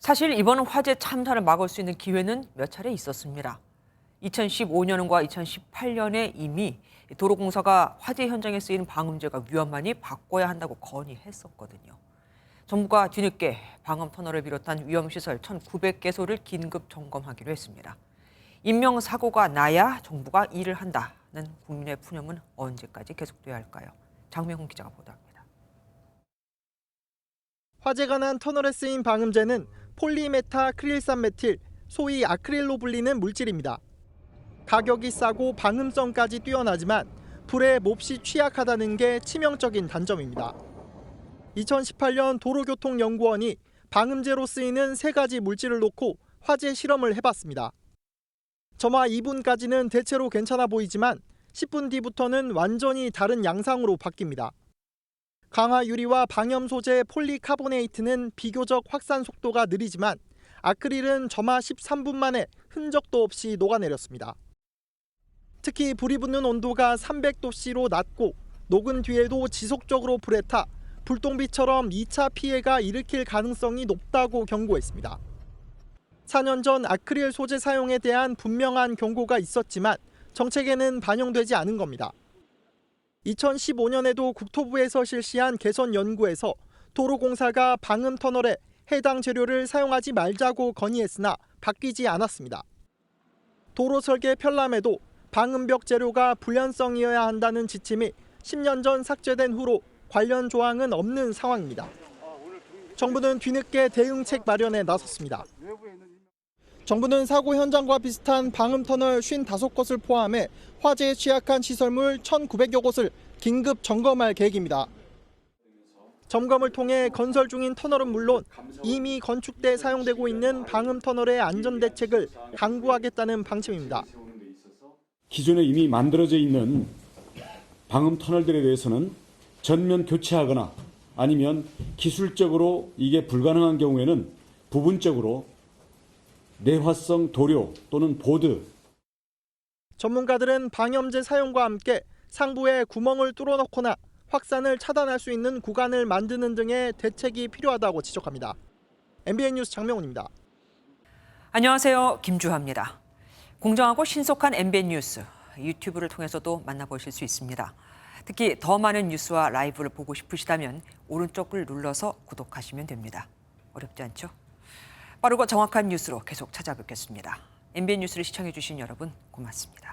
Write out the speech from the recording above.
사실 이번 화재 참사를 막을 수 있는 기회는 몇 차례 있었습니다. 2015년과 2018년에 이미 도로공사가 화재 현장에 쓰이는 방음제가 위험하니 바꿔야 한다고 건의했었거든요. 정부가 뒤늦게 방음 터널을 비롯한 위험시설 1,900개소를 긴급 점검하기로 했습니다. 인명사고가 나야 정부가 일을 한다는 국민의 푸념은 언제까지 계속돼야 할까요? 장명훈 기자가 보도합니다. 화재가 난 터널에 쓰인 방음제는 폴리메타크릴산 메틸, 소위 아크릴로 불리는 물질입니다. 가격이 싸고 방음성까지 뛰어나지만 불에 몹시 취약하다는 게 치명적인 단점입니다. 2018년 도로교통연구원이 방음제로 쓰이는 3가지 물질을 놓고 화재 실험을 해봤습니다. 점화 2분까지는 대체로 괜찮아 보이지만 10분 뒤부터는 완전히 다른 양상으로 바뀝니다. 강화 유리와 방염 소재 폴리카보네이트는 비교적 확산 속도가 느리지만 아크릴은 점화 13분 만에 흔적도 없이 녹아내렸습니다. 특히 불이 붙는 온도가 300도씨로 낮고 녹은 뒤에도 지속적으로 불에 타 불똥비처럼 2차 피해가 일으킬 가능성이 높다고 경고했습니다. 4년 전 아크릴 소재 사용에 대한 분명한 경고가 있었지만 정책에는 반영되지 않은 겁니다. 2015년에도 국토부에서 실시한 개선 연구에서 도로공사가 방음 터널에 해당 재료를 사용하지 말자고 건의했으나 바뀌지 않았습니다. 도로 설계 편람에도 방음벽 재료가 불연성이어야 한다는 지침이 10년 전 삭제된 후로 관련 조항은 없는 상황입니다. 정부는 뒤늦게 대응책 마련에 나섰습니다. 정부는 사고 현장과 비슷한 방음 터널 55곳을 포함해 화재에 취약한 시설물 1,900여 곳을 긴급 점검할 계획입니다. 점검을 통해 건설 중인 터널은 물론 이미 건축돼 사용되고 있는 방음 터널의 안전 대책을 강구하겠다는 방침입니다. 기존에 이미 만들어져 있는 방음 터널들에 대해서는 전면 교체하거나 아니면 기술적으로 이게 불가능한 경우에는 부분적으로 내화성 도료 또는 보드. 전문가들은 방염제 사용과 함께 상부에 구멍을 뚫어놓거나 확산을 차단할 수 있는 구간을 만드는 등의 대책이 필요하다고 지적합니다. MBN 뉴스 장명훈입니다. 안녕하세요. 김주하입니다. 공정하고 신속한 MBN 뉴스, 유튜브를 통해서도 만나보실 수 있습니다. 특히 더 많은 뉴스와 라이브를 보고 싶으시다면 오른쪽을 눌러서 구독하시면 됩니다. 어렵지 않죠? 빠르고 정확한 뉴스로 계속 찾아뵙겠습니다. MBN 뉴스를 시청해주신 여러분 고맙습니다.